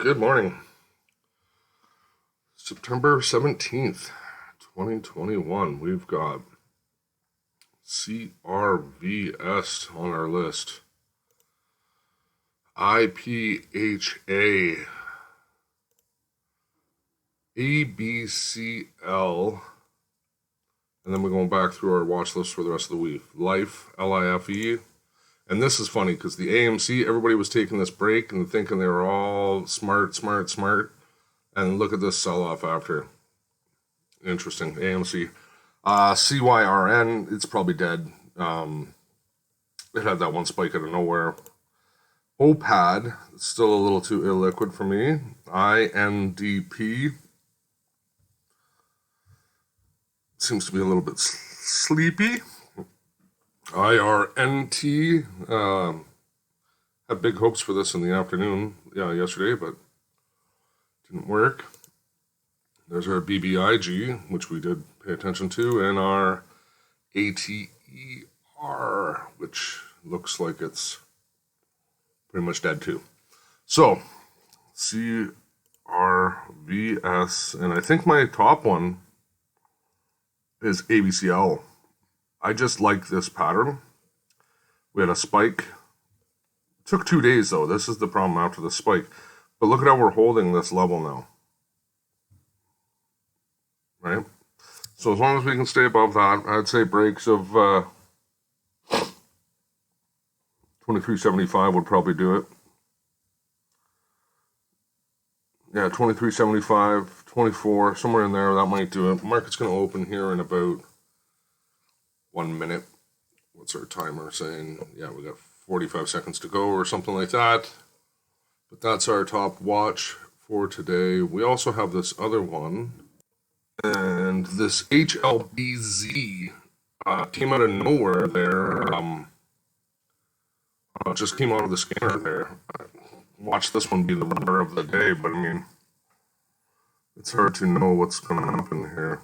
Good morning. September 17th, 2021. We've got CRVS on our list. IPHA. ABCL. And then we're going back through our watch list for the rest of the week. Life, LIFE. And this is funny because the AMC, everybody was taking this break and thinking they were all smart. And look at this sell-off after. Interesting. AMC. CYRN, it's probably dead. It had that one spike out of nowhere. OPAD, it's still a little too illiquid for me. INDP. Seems to be a little bit sleepy. IRNT. Had big hopes for this in the afternoon, yesterday, but didn't work. There's our BBIG, which we did pay attention to, and our ATER, which looks like it's pretty much dead too. So, CRVS, and I think my top one is ABCL. I just like this pattern. We had a spike. It took 2 days though. This is the problem after the spike. But look at how we're holding this level now. Right? So as long as we can stay above that, I'd say breaks of 23.75 would probably do it. Yeah, 23.75, 24, somewhere in there, that might do it. The market's going to open here in about 1 minute. What's our timer saying? Yeah, we got 45 seconds to go or something like that. But that's our top watch for today. We also have this other one. And this HLBZ came out of nowhere there. Just came out of the scanner there. Watch this one be the winner of the day, but I mean, it's hard to know what's going to happen here.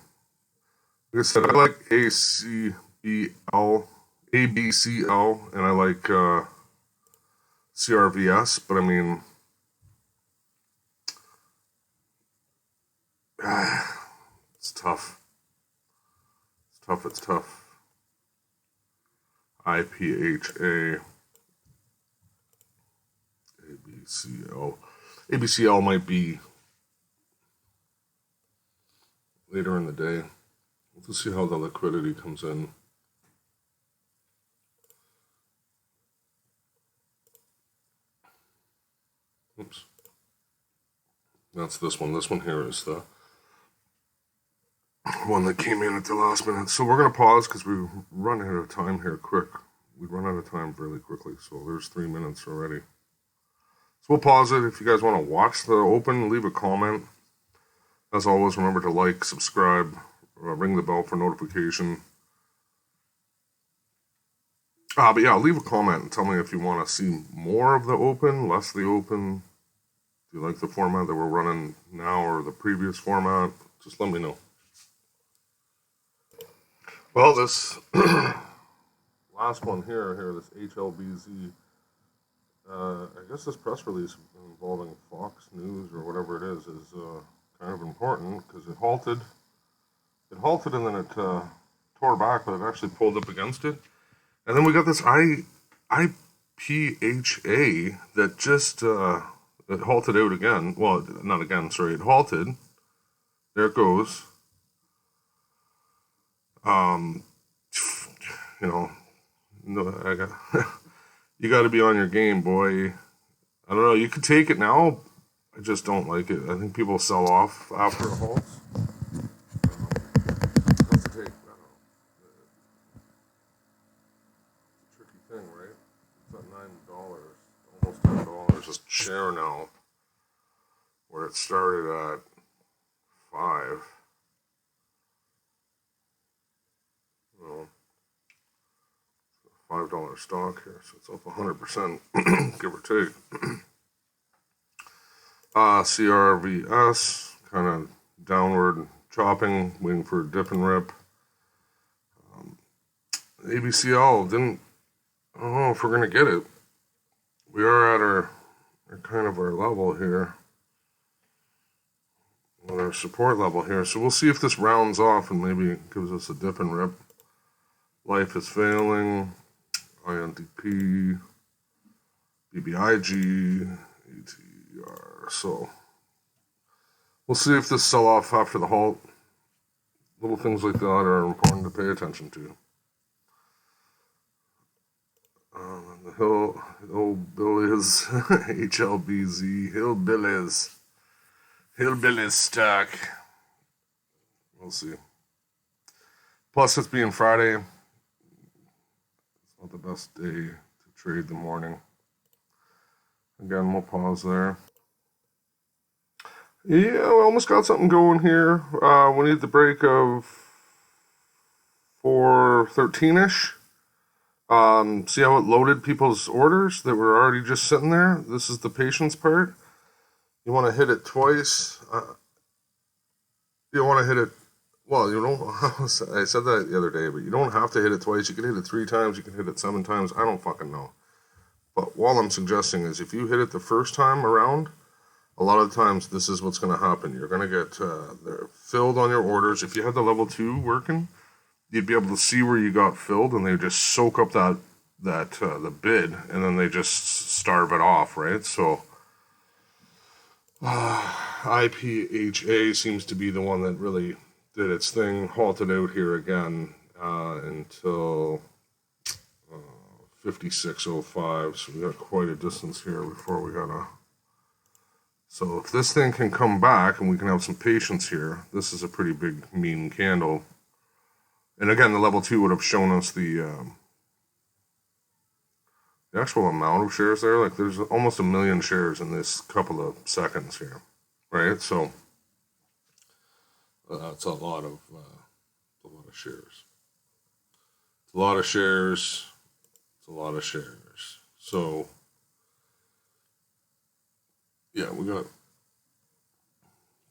Like I said, I like ABCL, and I like CRVS, but I mean, it's tough. It's tough. IPHA. ABCL. ABCL might be later in the day. We'll see how the liquidity comes in. Oops. That's this one. This one here is the one that came in at the last minute. So we're going to pause because we run out of time here quick. We run out of time really quickly. So there's 3 minutes already. So we'll pause it. If you guys want to watch the open, leave a comment. As always, remember to like, subscribe, ring the bell for notification. But yeah, leave a comment and tell me if you want to see more of the open, less of the open. Do you like the format that we're running now or the previous format? Just let me know. Well, this last one here, this HLBZ, I guess this press release involving Fox News or whatever it is kind of important because it halted. It halted and then it tore back, but it actually pulled up against it. And then we got this IPHA that just it halted out again. Well, not again, sorry. It halted. There it goes. I got you got to be on your game, boy. I don't know. You could take it now. I just don't like it. I think people sell off after a halt. What's it take? I don't know. It's a tricky thing, right? It's at $9, almost $10 a share now, where it started at $5. Well, $5 stock here, so it's up 100%, give or take. CRVS, kind of downward chopping, waiting for a dip and rip. ABCL didn't, I don't know if we're going to get it. We are at our kind of our level here. Another support level here. So we'll see if this rounds off and maybe gives us a dip and rip. Life is failing. INDP. BBIG. ETR. So we'll see if this sell off after the halt. Little things like that are important to pay attention to. The Hillbillies, HLBZ, Hillbillies stock. We'll see. Plus, it's being Friday. It's not the best day to trade the morning. Again, we'll pause there. Yeah, we almost got something going here. We need the break of 413-ish. See how it loaded people's orders that were already just sitting there? This is the patience part. You want to hit it twice. You want to hit it, well, you don't, I said that the other day, but you don't have to hit it twice. You can hit it 3 times. You can hit it 7 times. I don't fucking know. But all I'm suggesting is if you hit it the first time around, a lot of times this is what's going to happen. You're going to get filled on your orders. If you had the level 2 working, you'd be able to see where you got filled, and they just soak up the bid, and then they just starve it off, right? So IPHA seems to be the one that really did its thing, halted out here again until 56.05. So we got quite a distance here before we gotta. So if this thing can come back and we can have some patience here, this is a pretty big mean candle. And again, the level 2 would have shown us the actual amount of shares there. Like there's almost 1 million shares in this couple of seconds here, right? So that's a lot of shares. It's a lot of shares. It's a lot of shares. So yeah, we got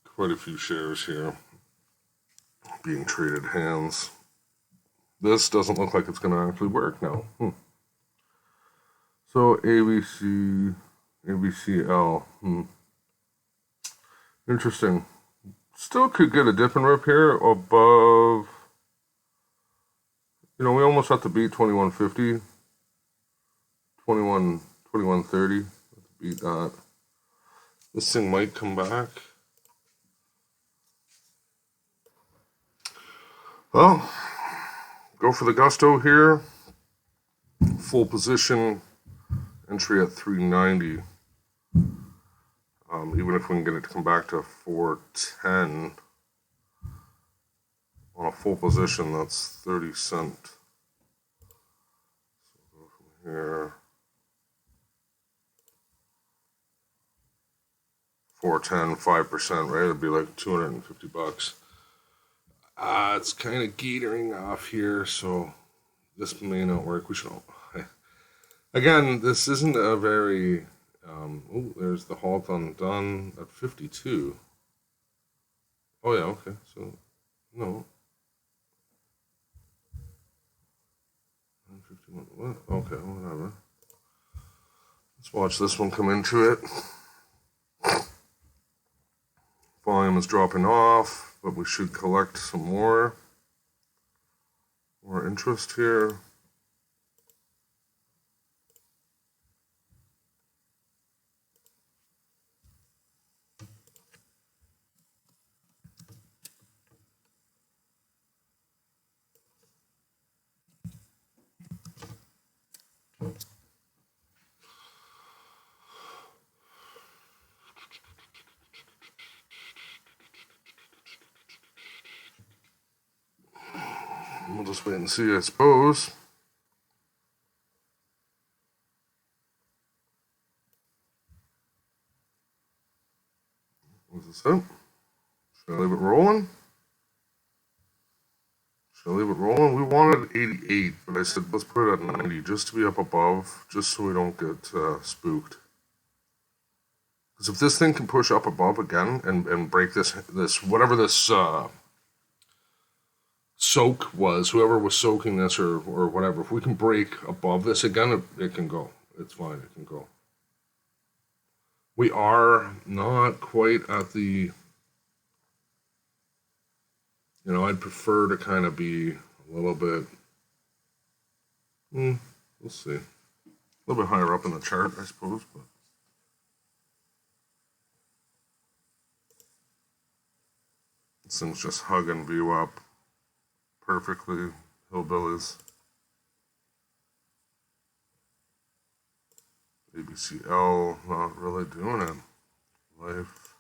quite a few shares here being traded hands. This doesn't look like it's going to actually work now. So ABCL. Interesting. Still could get a dip and rip here above. You know, we almost have to beat 2150. 2130. Have to beat that. This thing might come back. Well, go for the gusto here. Full position. Entry at 390. Even if we can get it to come back to 410 on a full position, that's 30 cent. So go from here. 410, 5%, right? It'd be like $250. It's kind of teetering off here, so this may not work. We should. Again, this isn't a very. There's the halt undone at 52. Oh yeah, okay. So no. 51. What? Okay, whatever. Let's watch this one come into it. Volume is dropping off, but we should collect some more interest here. We'll just wait and see, I suppose. What's this up? Should I leave it rolling? Should I leave it rolling? We wanted 88, but I said let's put it at 90 just to be up above, just so we don't get spooked. Because if this thing can push up above again and break this whatever this soak was, whoever was soaking this or whatever, if we can break above this again, it can go. It's fine, it can go. We are not quite at the You know, I'd prefer to kind of be a little bit, we'll see, a little bit higher up in the chart, I suppose, but this thing's just hugging view up perfectly, hillbillies. ABCL, not really doing it. Life,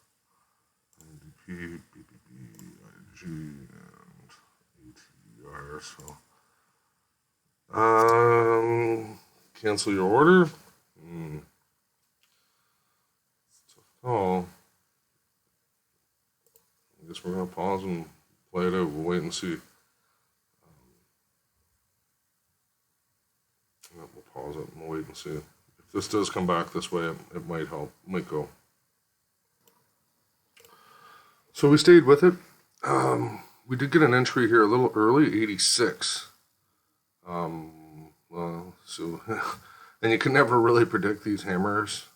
NDP, BBB, IG, and ATR, so. Cancel your order? It's a tough call. I guess we're going to pause and play it out. We'll wait and see. We'll pause it and we'll wait and see. If this does come back this way, it might help. It might go. So we stayed with it. We did get an entry here a little early, 86. So, and you can never really predict these hammers.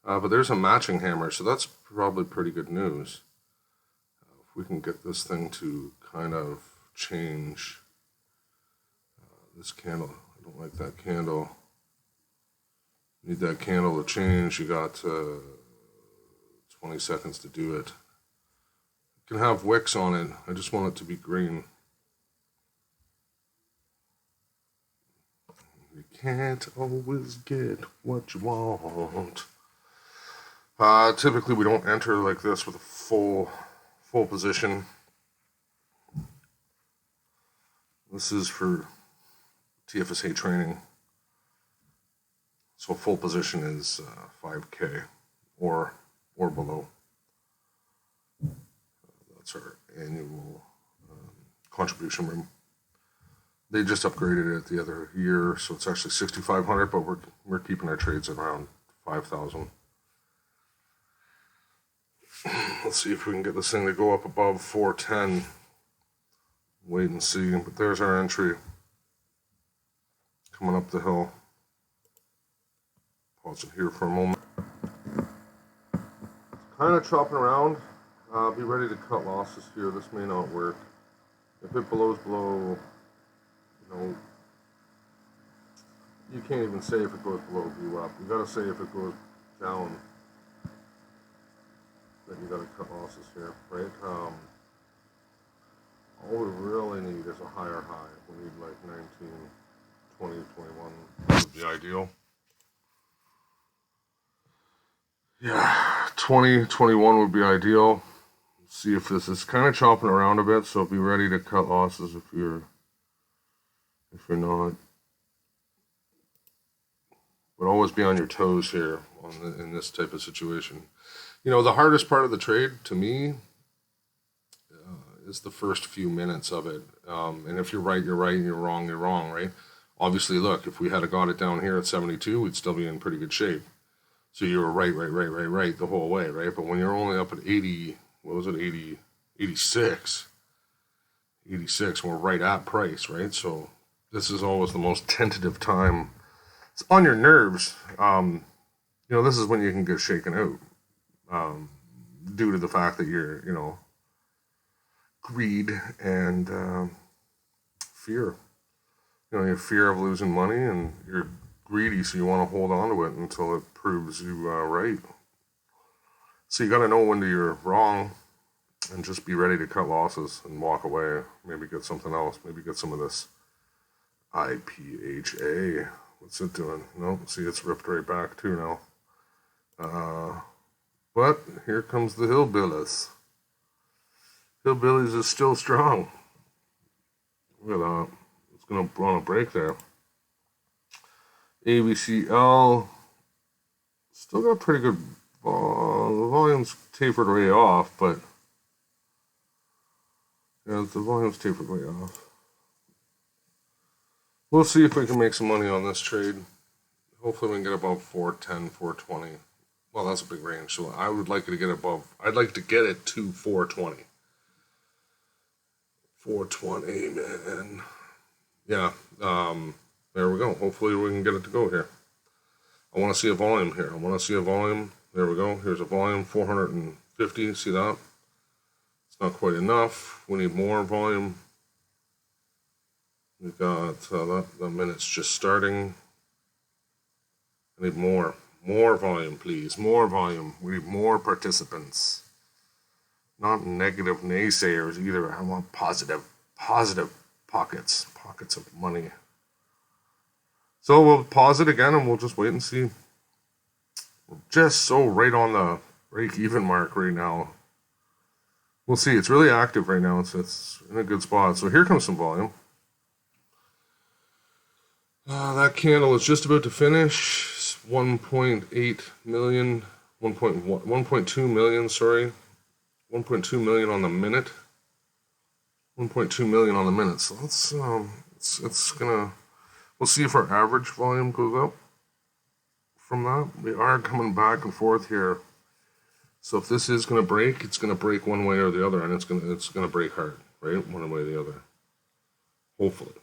But there's a matching hammer, so that's probably pretty good news. If we can get this thing to kind of change this candle. I don't like that candle. Need that candle to change. You got 20 seconds to do it. You can have wicks on it. I just want it to be green. You can't always get what you want. Typically, we don't enter like this with a full position. This is for TFSA training. So full position is 5K or below. That's our annual contribution room. They just upgraded it the other year, so it's actually 6,500, but we're keeping our trades at around 5,000. Let's see if we can get this thing to go up above 410. Wait and see. But there's our entry coming up the hill. Pause it here for a moment. Kind of chopping around. Be ready to cut losses here. This may not work. If it blows below, you can't even say if it goes below view up. You got to say if it goes down. That you got to cut losses here, right? All we really need is a higher high. We need like 19, 20, 21 would be ideal. Yeah, 20, 21 would be ideal. See if this is kind of chopping around a bit, so be ready to cut losses if you're not. But always be on your toes here in this type of situation. You know, the hardest part of the trade to me is the first few minutes of it. And if you're right, you're right, and you're wrong, right? Obviously, look, if we had got it down here at 72, we'd still be in pretty good shape. So you were right the whole way, right? But when you're only up at 80, what was it, 80, 86, we're right at price, right? So this is always the most tentative time. It's on your nerves. This is when you can get shaken out. Due to the fact that you're, greed and fear. You have fear of losing money and you're greedy, so you want to hold on to it until it proves you right. So you got to know when you're wrong and just be ready to cut losses and walk away. Maybe get something else. Maybe get some of this IPHA. What's it doing? See, it's ripped right back too now. But here comes the hillbillies. Hillbillies is still strong. Look at that. It's going to run a break there. ABCL still got pretty good. The volume's tapered way off, but yeah, the volume's tapered way off. We'll see if we can make some money on this trade. Hopefully we can get above 410, 420. Well, that's a big range, so I would like it to get above. I'd like to get it to 420. 420, man. Yeah, there we go. Hopefully we can get it to go here. I want to see a volume here. There we go. Here's a volume, 450. See that? It's It's not quite enough. We need more volume. We got the minute's just starting. I need more volume, please. More volume. We need more participants. Not negative naysayers either. I want positive pockets of money. So we'll pause it again and we'll just wait and see. We're just so right on the break-even mark right now. We'll see. It's really active right now. It's in a good spot. So here comes some volume. That candle is just about to finish. 1.8 million, 1.2 million, sorry. 1.2 million on the minute. 1.2 million on the minute. So let's, it's gonna, we'll see if our average volume goes up from that. We are coming back and forth here. So if this is gonna break, it's gonna break one way or the other, and it's gonna break hard, right? One way or the other. Hopefully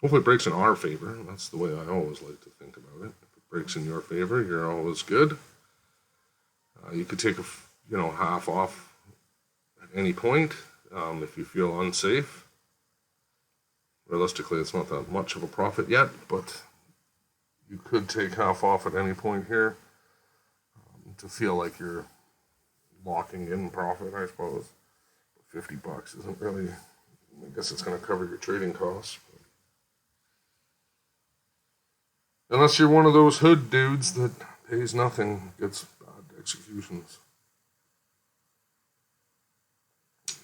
it breaks in our favor. That's the way I always like to think about it. If it breaks in your favor, you're always good. You could take half off at any point if you feel unsafe. Realistically, it's not that much of a profit yet, but you could take half off at any point here to feel like you're locking in profit, I suppose. $50 isn't really, I guess it's going to cover your trading costs. Unless you're one of those hood dudes that pays nothing, gets bad executions.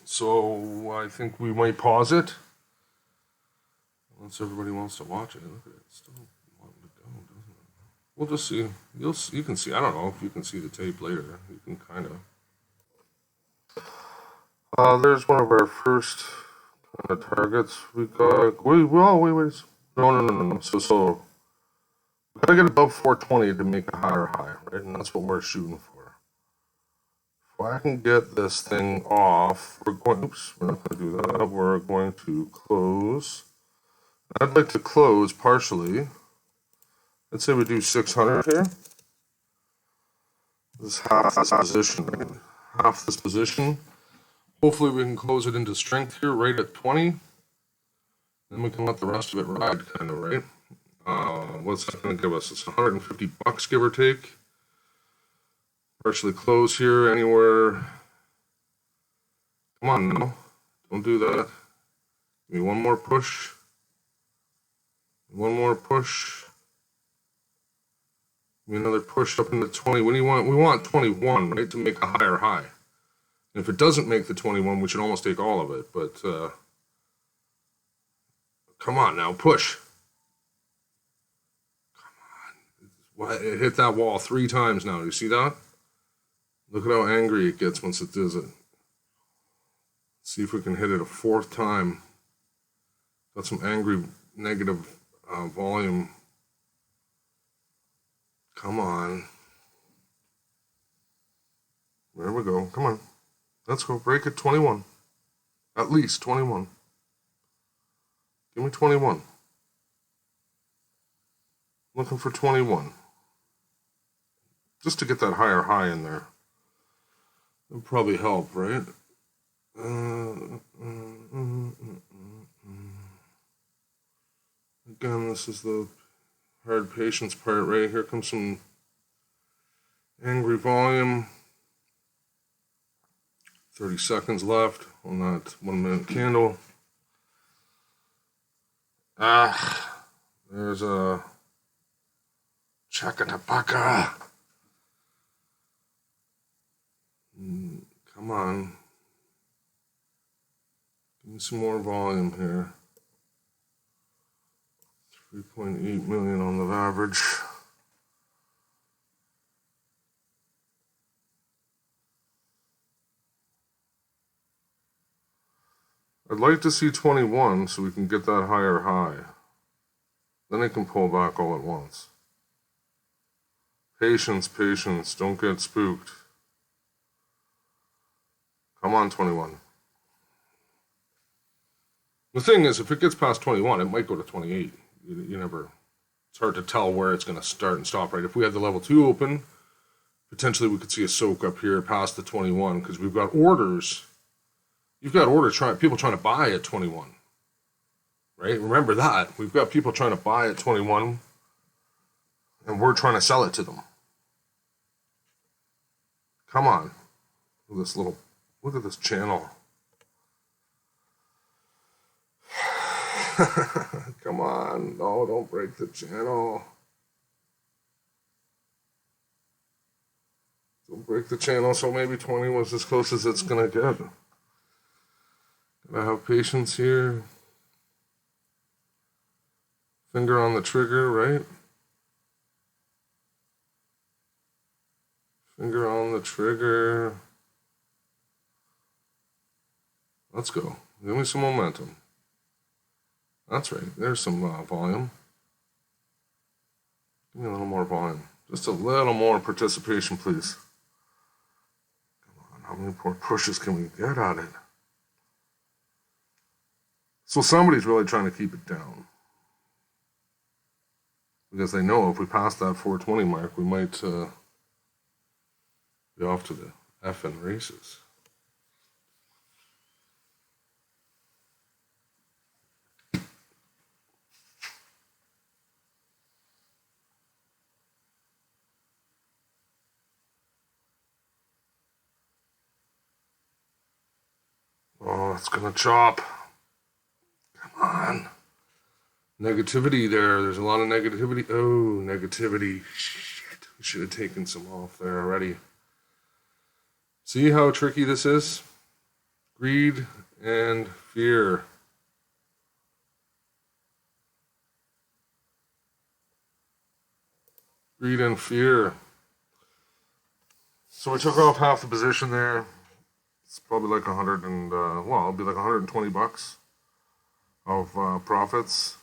So I think we might pause it. Unless everybody wants to watch it. Look at it. Still wanting to go, doesn't it? We'll just see. You can see. I don't know if you can see the tape later. You can kind of. There's one of our first kind of targets. We got. Wait. No. So we gotta get above 420 to make a higher high, right? And that's what we're shooting for. If I can get this thing off, we're not going to do that. We're going to close. I'd like to close partially. Let's say we do 600 here. This is half this position. Half this position. Hopefully we can close it into strength here right at 20. Then we can let the rest of it ride, kind of, right? What's that going to give us? It's $150, give or take. Partially close here anywhere. Come on now. Don't do that. Give me one more push. One more push. Give me another push up into 20. What do you want? We want 21, right, to make a higher high. And if it doesn't make the 21, we should almost take all of it. But come on now, push. Come on. It hit that wall 3 times now. Do you see that? Look at how angry it gets once it does it. See if we can hit it a 4th time. Got some angry negative volume. Come on. There we go. Come on. Let's go. Break it 21. At least 21. Give me 21. Looking for 21. Just to get that higher high in there. It'll probably help, right? Again, this is the hard patience part, right? Here comes some angry volume. 30 seconds left on that 1 minute candle. There's a Chakatabaka. Come on. Give me some more volume here. 3.8 million on the average. I'd like to see 21 so we can get that higher high. Then it can pull back all at once. Patience, patience. Don't get spooked. Come on, 21. The thing is, if it gets past 21, it might go to 28. You never, it's hard to tell where it's going to start and stop, right? If we had the level 2 open, potentially we could see a soak up here past the 21 because we've got orders You've got people trying to buy at 21, right? Remember that. We've got people trying to buy at 21, and we're trying to sell it to them. Come on. Look at this channel. Come on. No, don't break the channel. Don't break the channel. So maybe 20 was as close as it's going to get. Gotta have patience here. Finger on the trigger, right? Finger on the trigger. Let's go. Give me some momentum. That's right. There's some volume. Give me a little more volume. Just a little more participation, please. Come on. How many more pushes can we get at it? So somebody's really trying to keep it down. Because they know if we pass that 420 mark, we might be off to the effing races. Oh, it's gonna chop. Come on. Negativity there. There's a lot of negativity. Oh, negativity. Shit. We should have taken some off there already. See how tricky this is? Greed and fear. Greed and fear. So we took off half the position there. It's probably like it'll be like $120 of profits.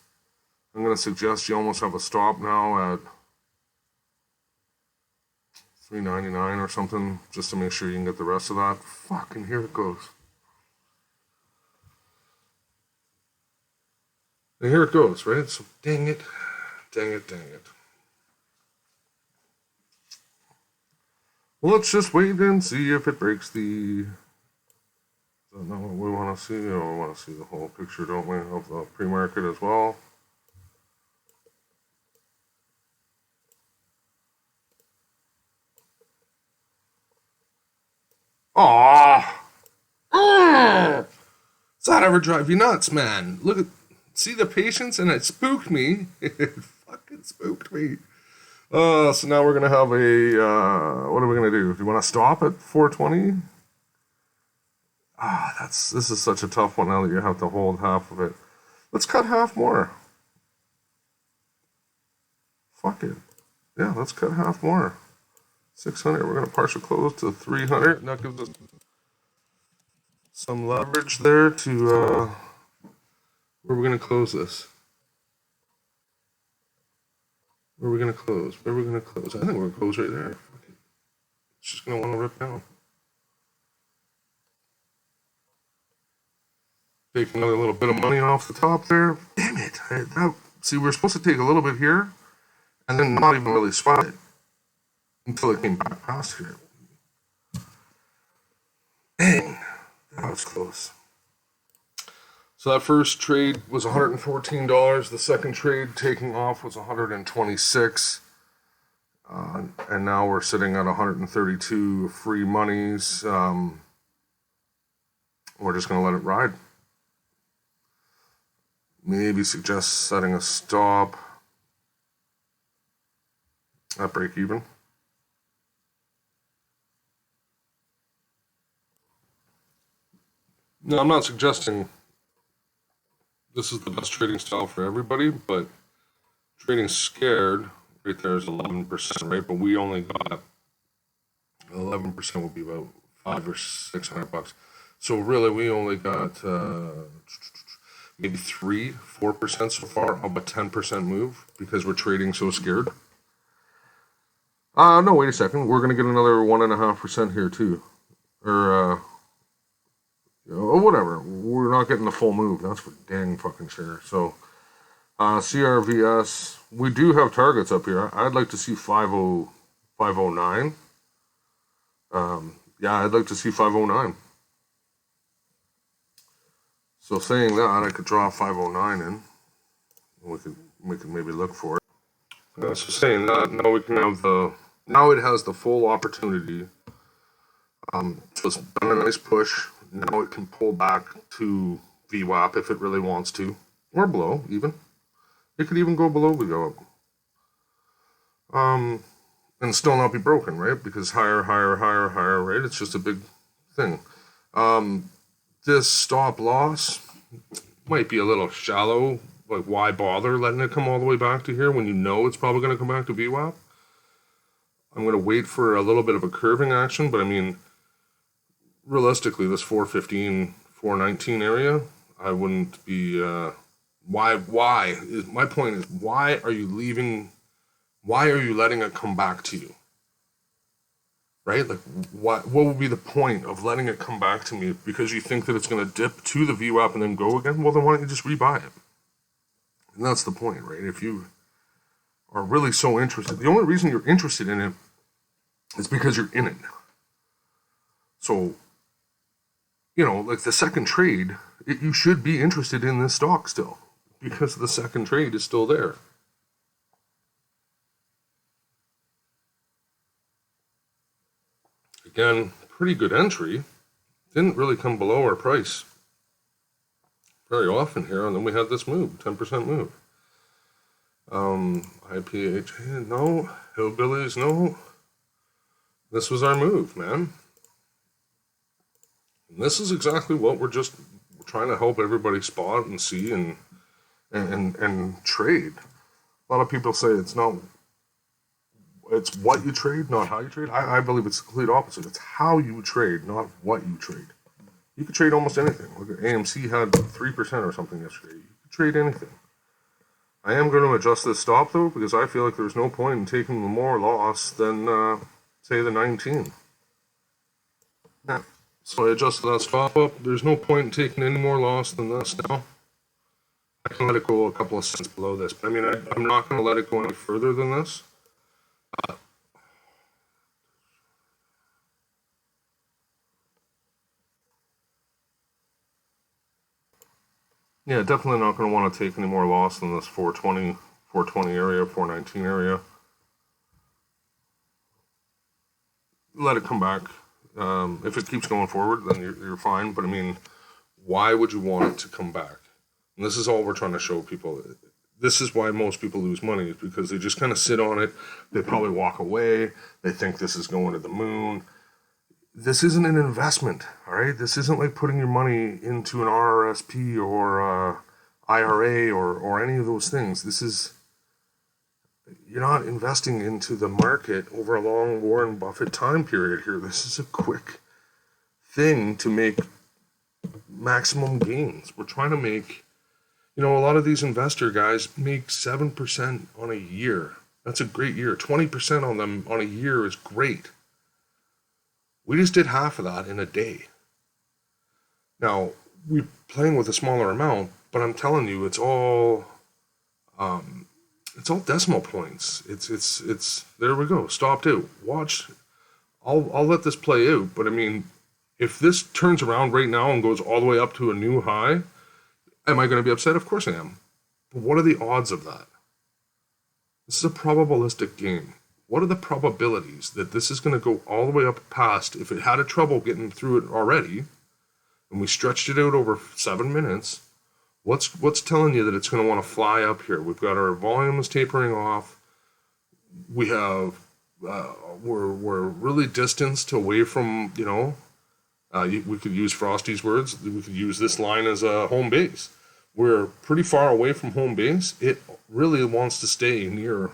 I'm going to suggest you almost have a stop now at $3.99 or something, just to make sure you can get the rest of that. Fucking here it goes. And here it goes, right? So dang it. Well, let's just wait and see if it breaks the... Is that not what we want to see? Oh, we want to see the whole picture, don't we, of the pre-market as well. Aww. Does that ever drive you nuts, man? See the patience, and it spooked me. It fucking spooked me. So now we're gonna have what are we gonna do? Do you want to stop at 420? This is such a tough one now that you have to hold half of it. Let's cut half more. Fuck it. Yeah, let's cut half more. 600. We're gonna partial close to 300. And that gives us some leverage there to where we're gonna close this. Where are we gonna close? I think we're gonna close right there. It's just gonna want to rip down. Take another little bit of money off the top there. Damn it! See, we're supposed to take a little bit here, and then not even really spot it until it came back past here. Dang, that was close. So that first trade was $114. The second trade taking off was $126. And now we're sitting at 132 free monies. We're just going to let it ride. Maybe suggest setting a stop at break even. No, I'm not suggesting this is the best trading style for everybody, but trading scared right there is 11%, right? But we only got 11% would be about $500 or $600. So really, we only got maybe 3-4% so far of a 10% move because we're trading so scared. No, wait a second. We're gonna get another 1.5% here too, or whatever. We're not getting the full move. That's for dang fucking sure. So, CRVS, we do have targets up here. I'd like to see 509. Yeah, I'd like to see 509. So saying that, I could draw 509 in. We could maybe look for it. So saying that, now we can have now it has the full opportunity. Just done a nice push. Now it can pull back to VWAP if it really wants to, or below even. It could even go below VWAP. And still not be broken, right? Because higher, right? It's just a big thing. This stop loss might be a little shallow. Like, why bother letting it come all the way back to here when you know it's probably going to come back to VWAP? I'm going to wait for a little bit of a curving action, but I mean, realistically, this 415, 419 area, I wouldn't be, my point is, why are you letting it come back to you? Right? Like, what would be the point of letting it come back to me because you think that it's going to dip to the VWAP and then go again? Well, then why don't you just rebuy it? And that's the point, right? If you are really so interested, the only reason you're interested in it is because you're in it. So, like the second trade, you should be interested in this stock still because the second trade is still there. Again, pretty good entry. Didn't really come below our price very often here, and then we had this move, 10% move. IPH, no. Hillbillies, no. This was our move, man. And this is exactly what we're trying to help everybody spot and see and trade. A lot of people say it's what you trade, not how you trade. I believe it's the complete opposite. It's how you trade, not what you trade. You could trade almost anything. Look at AMC had 3% or something yesterday. You could trade anything. I am going to adjust this stop, though, because I feel like there's no point in taking the more loss than, say, the 19. Yeah. So I adjusted that stop up. There's no point in taking any more loss than this now. I can let it go a couple of cents below this. But I mean, I'm not going to let it go any further than this. Yeah, definitely not going to want to take any more loss than this 420 area, 419 area. Let it come back. If it keeps going forward, then you're fine. But I mean, why would you want it to come back? And this is all we're trying to show people. This is why most people lose money, is because they just kind of sit on it. They probably walk away. They think this is going to the moon. This isn't an investment, all right? This isn't like putting your money into an RRSP or IRA or any of those things. You're not investing into the market over a long Warren Buffett time period here. This is a quick thing to make maximum gains. We're trying to make, a lot of these investor guys make 7% on a year. That's a great year. 20% on them on a year is great. We just did half of that in a day. Now, we're playing with a smaller amount, but I'm telling you, it's all decimal points. It's there we go. Stopped out. Watch. I'll let this play out, but I mean, if this turns around right now and goes all the way up to a new high, am I going to be upset? Of course I am. But what are the odds of that? This is a probabilistic game. What are the probabilities that this is going to go all the way up past, if it had a trouble getting through it already, and we stretched it out over 7 minutes, what's telling you that it's going to want to fly up here? We've got our volumes tapering off. We have, we're really distanced away from, we could use Frosty's words. We could use this line as a home base. We're pretty far away from home base. It really wants to stay near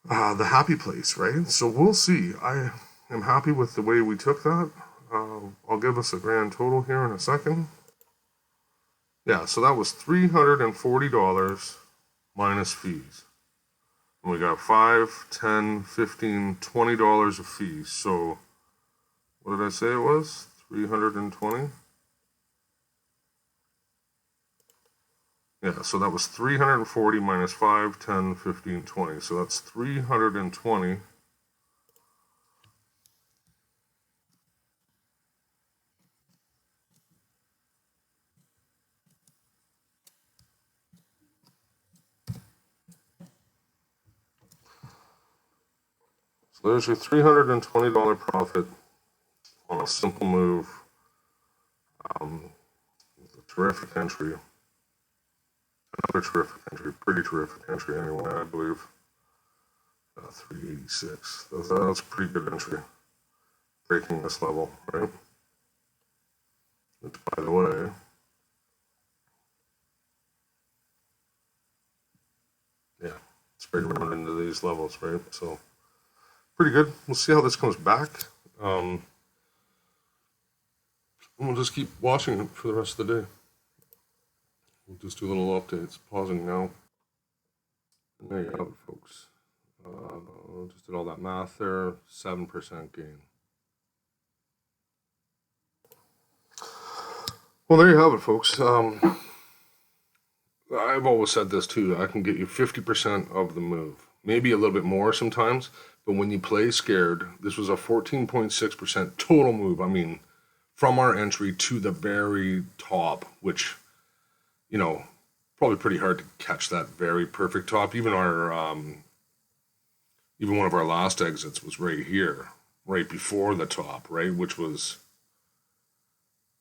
the happy place, right? So we'll see. I am happy with the way we took that. I'll give us a grand total here in a second. Yeah, so that was $340 minus fees. And we got $5, $10, $15, $20 of fees. So what did I say it was? 320? Yeah, so that was 340 minus 5, 10, 15, 20. So that's 320. So there's your $320 profit on a simple move. Terrific entry. Another terrific entry. Pretty terrific entry anyway, I believe. 386. That's a pretty good entry. Breaking this level, right? Which, by the way, yeah, it's right around into these levels, right? So, pretty good. We'll see how this comes back. We'll just keep watching it for the rest of the day. We'll just do little updates. Pausing now. And there you have it, folks. Just did all that math there. 7% gain. Well, there you have it, folks. I've always said this too. I can get you 50% of the move, maybe a little bit more sometimes. But when you play scared, this was a 14.6% total move. I mean, from our entry to the very top, which, you know, probably pretty hard to catch that very perfect top. Even our, even one of our last exits was right here, right before the top, right, which was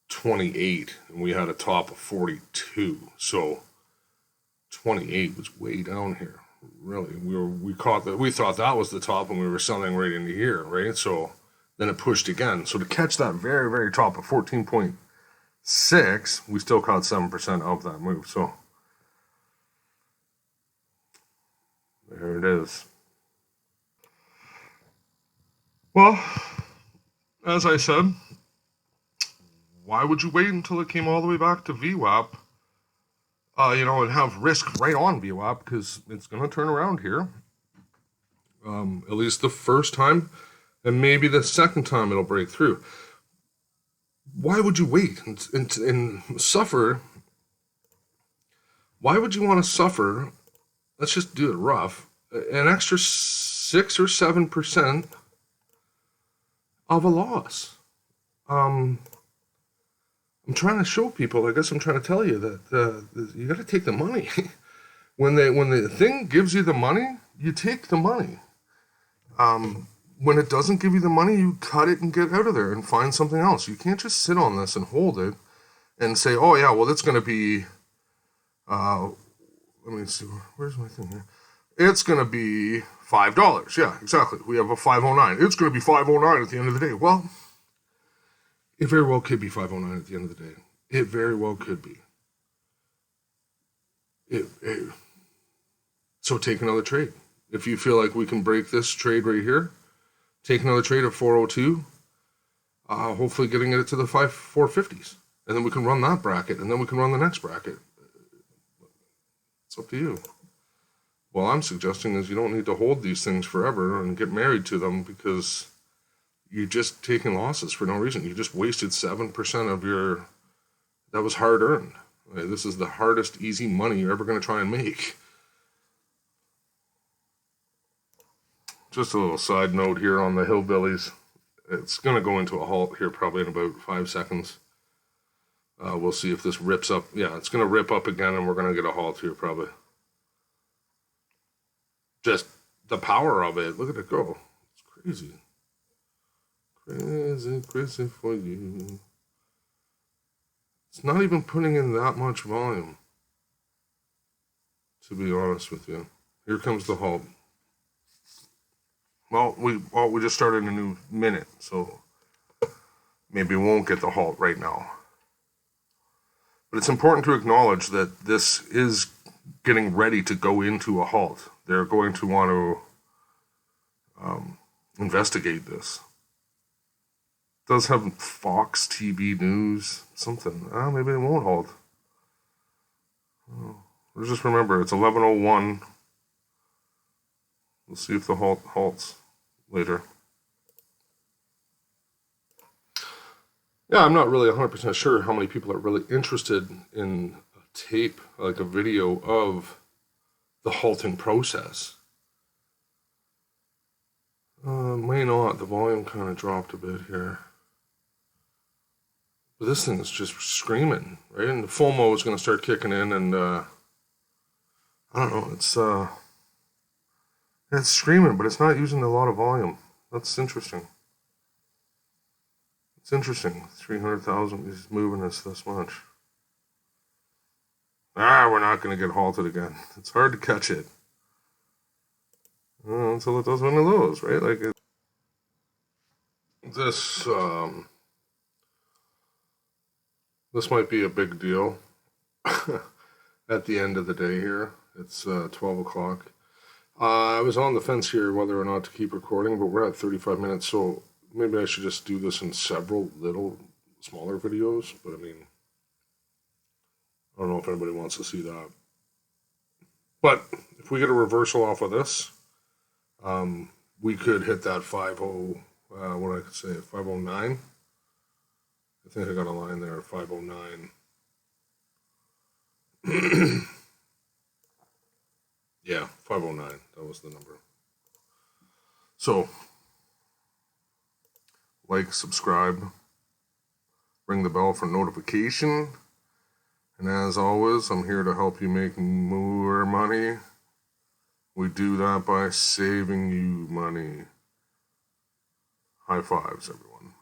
28, and we had a top of 42. So 28 was way down here. Really, we thought that was the top, and we were selling right into here, right? So then it pushed again. So to catch that very, very top of 14.6, we still caught 7% of that move. So there it is. Well, as I said, why would you wait until it came all the way back to VWAP? And have risk right on VWAP, because it's going to turn around here. At least the first time, and maybe the second time it'll break through. Why would you wait and suffer? Why would you want to suffer? Let's just do it rough. An extra 6 or 7% of a loss. I'm trying to show people, I guess I'm trying to tell you that you got to take the money. when the thing gives you the money, you take the money. When it doesn't give you the money, you cut it and get out of there and find something else. You can't just sit on this and hold it and say, oh yeah, well, it's going to be, let me see, where's my thing here? It's going to be $5. Yeah, exactly. We have a 509. It's going to be 509 at the end of the day. Well, it very well could be 509 at the end of the day. It very well could be. So take another trade. If you feel like we can break this trade right here, take another trade at 402, hopefully getting it to the 450s. And then we can run that bracket, and then we can run the next bracket. It's up to you. What I'm suggesting is you don't need to hold these things forever and get married to them, because you're just taking losses for no reason. You just wasted 7% of your, that was hard earned. Right? This is the hardest easy money you're ever going to try and make. Just a little side note here on the hillbillies. It's going to go into a halt here probably in about 5 seconds. We'll see if this rips up. Yeah, it's going to rip up again, and we're going to get a halt here probably. Just the power of it. Look at it go. It's crazy. Crazy for you. It's not even putting in that much volume, to be honest with you. Here comes the halt. Well, we just started a new minute, so maybe we won't get the halt right now. But it's important to acknowledge that this is getting ready to go into a halt. They're going to want to investigate this. It does have Fox TV News, something. Maybe it won't halt. Let's just remember, it's 11:01. We'll see if the halts later. Yeah, I'm not really 100% sure how many people are really interested in a tape, like a video of the halting process. May not. The volume kind of dropped a bit here. But this thing is just screaming, right? And the FOMO is going to start kicking in, and I don't know. It's screaming, but it's not using a lot of volume. That's interesting. It's interesting. 300,000 is moving us this much. We're not going to get halted again. It's hard to catch it. Until it does one of those, right? Like this, this might be a big deal at the end of the day here. It's 12 o'clock. I was on the fence here whether or not to keep recording, but we're at 35 minutes, so maybe I should just do this in several little smaller videos. But I mean, I don't know if anybody wants to see that. But if we get a reversal off of this, we could hit that 50, what I could say, 509. I think I got a line there, 509. Yeah, 509. That was the number. So, like, subscribe, ring the bell for notification. And as always, I'm here to help you make more money. We do that by saving you money. High fives, everyone.